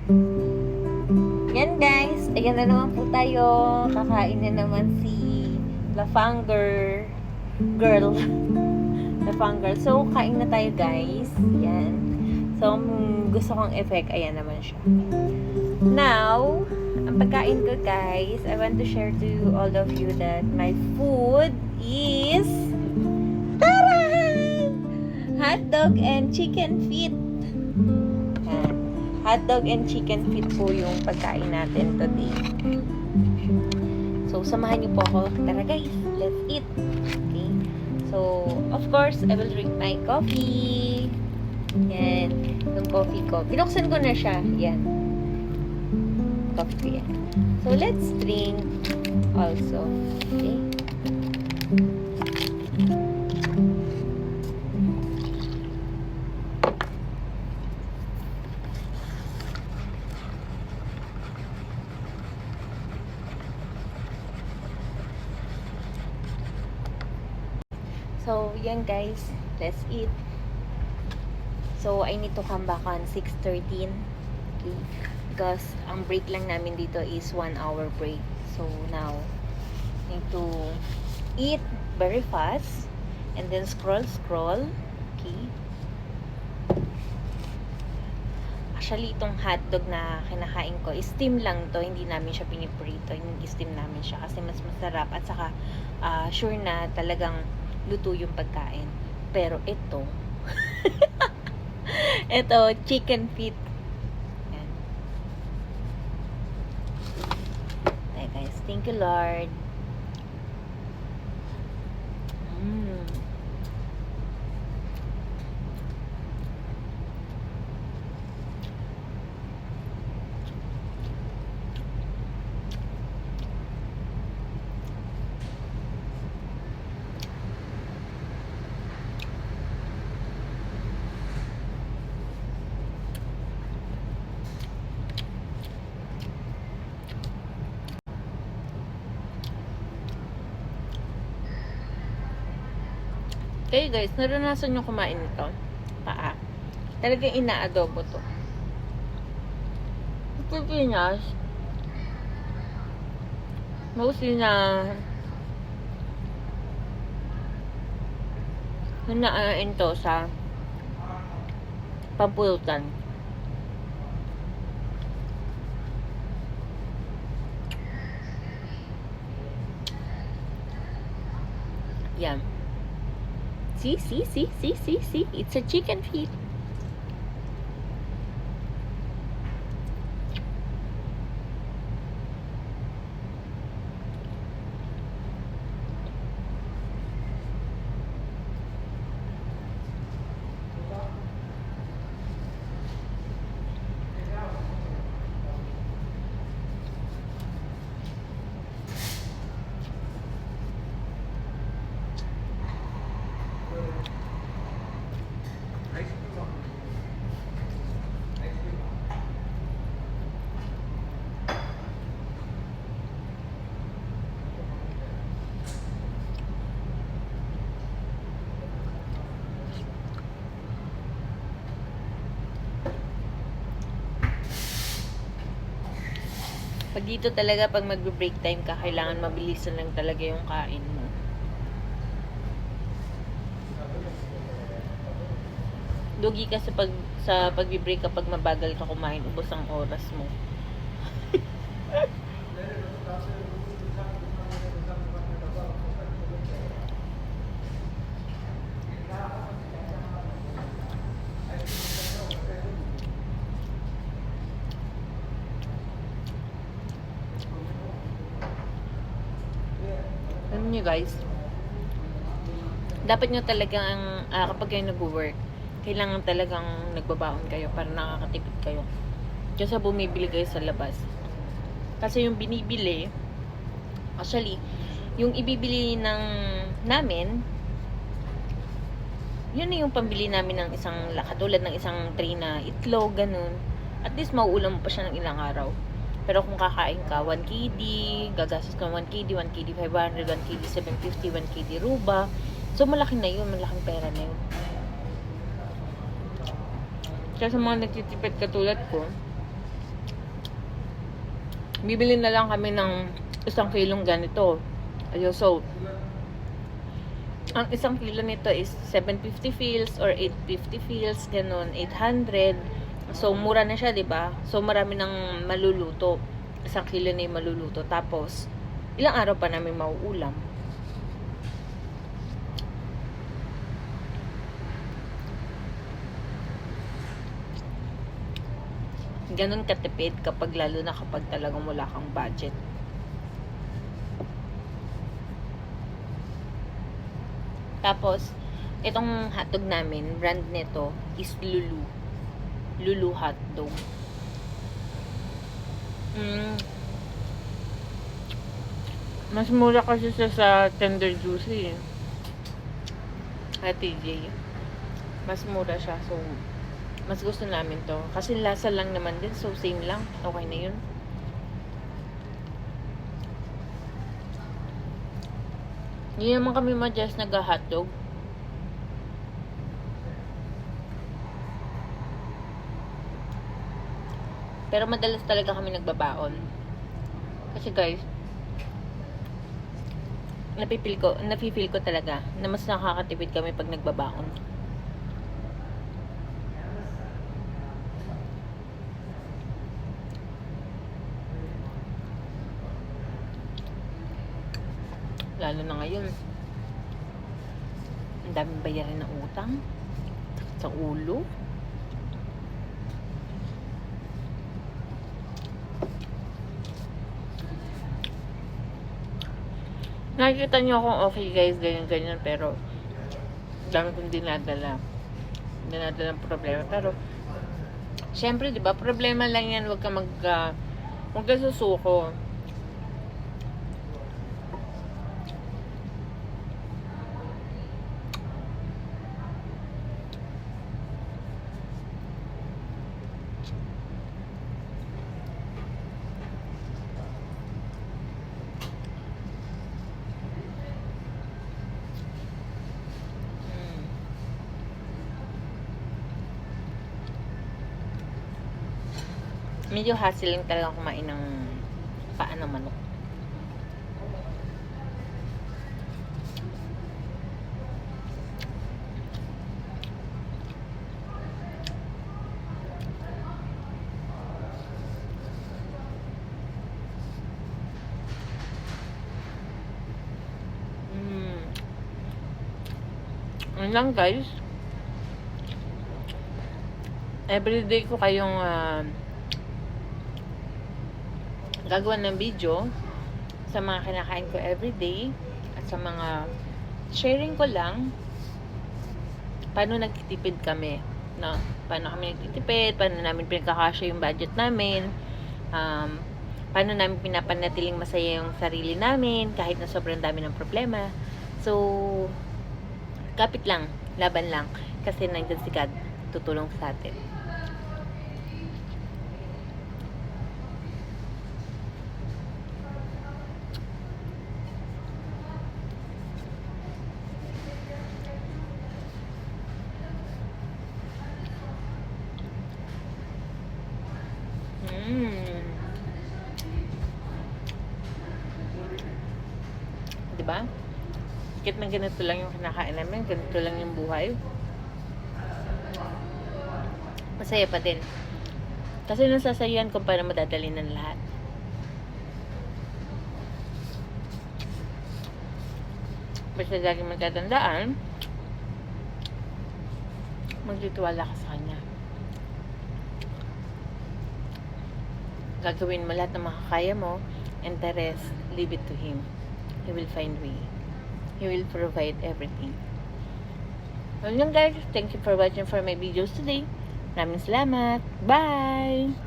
Yan guys, ayan na naman po tayo. Kakain na naman si Lafanger girl. Lafanger. So, kain na tayo guys. Yan. So, gusto kong effect. Ayan naman siya. Now, ang pagkain ko guys, I want to share to all of you that my food is taran! Hot dog and chicken feet. Yan. Hotdog and chicken feet po yung pagkain natin today. So, samahan niyo po ako. Tara guys, let's eat. Okay. So, of course, I will drink my coffee. Yan. Yung coffee ko. Binuksan ko na siya. Yan. Coffee ko yan. So, let's drink also. Okay. So, yan guys. Let's eat. So, I need to come back on 6:13. Okay. Because, ang break lang namin dito is 1 hour break. So, now, I need to eat very fast. And then, scroll. Okay. Actually, itong hotdog na kinakain ko, steam lang to. Hindi namin siya piniprito. Steam namin siya kasi mas masarap. At saka, sure na talagang luto yung pagkain. Pero ito, ito, chicken feet. Yan. Okay guys, thank you Lord. Okay guys, naranasan nyo kumain ito? Paa. Talagang ina-adobo to. Sa Pinas, mostly na nanaain to sa pampulutan. Yan. See? It's a chicken feet. Pag dito talaga, pag mag-break time ka, kailangan mabilisan lang talaga yung kain mo. Lugi ka sa pag-break kapag mabagal ka kumain, ubos ang oras mo. Alam nyo guys, dapat nyo talagang kapag kayo nag-work, kailangan talagang nagbabaon kayo para nakakatipid kayo kaysa bumibili kayo sa labas. Kasi yung binibili, actually, yung ibibili namin, yun na yung pambili namin ng isang, katulad ng isang tray na itlog, ganun. At least mauulam mo pa siya ng ilang araw. Pero kung kakain ka, 1 KD, gagastos ka 1 KD, 1 KD 500, 1 KD 750, 1 KD ruba. So, malaki na yun, malaking pera na yun. Kaya sa mga nagtitipid katulad ko, bibili na lang kami ng 1 kilong ganito. Ayun, so, ang 1 kilo nito is 750 fils or 850 fils, ganun, 800. So, mura na siya, 'di ba? So, marami nang maluluto. 1 kilo na yung maluluto. Tapos, ilang araw pa namin mauulam. Ganun katipid kapag lalo na kapag talagang wala kang budget. Tapos, itong hotdog namin, brand nito is Lulu. Lulu hotdog. Mas mura kasi siya sa Tender Juicy. At TJ. Mas mura siya. So, mas gusto namin to. Kasi lasa lang naman din. So, same lang. Okay na yun. Hindi naman kami ma-just nag-hotdog. Pero madalas talaga kami nagbabaon. Kasi guys, nafe-feel ko talaga na mas nakakatipid kami pag nagbabaon. Lalo na ngayon, ang daming bayarin ng utang sa ulo. Nakikita nyo kung okay guys, ganyan-ganyan, pero dami kong dinadala ng problema. Pero syempre, di ba, problema lang yan. Huwag ka susuko. Medyo hassle lang talaga kumain ng paa ng manok. Yun lang guys. Everyday ko kayong gagawa ng video sa mga kinakain ko everyday at sa mga sharing ko lang paano nagtitipid kami, no? Paano kami nagtitipid, paano namin pinagkakasya yung budget namin, paano namin pinapanatiling masaya yung sarili namin kahit na sobrang dami ng problema. So, kapit lang, laban lang, kasi nandiyan si God tutulong sa atin. Diba? Kahit na ganito lang yung kinakain namin, ganito lang yung buhay, masaya pa din. Kasi nasasayuan kung paano madadali ng lahat. Basta lagi magtatandaan, magtitiwala ka sa Kanya. Gagawin mo lahat ng makakaya mo, and the rest, leave it to Him. He will find way. He will provide everything. Well, yun guys, thank you for watching for my videos today. Maraming salamat. Bye!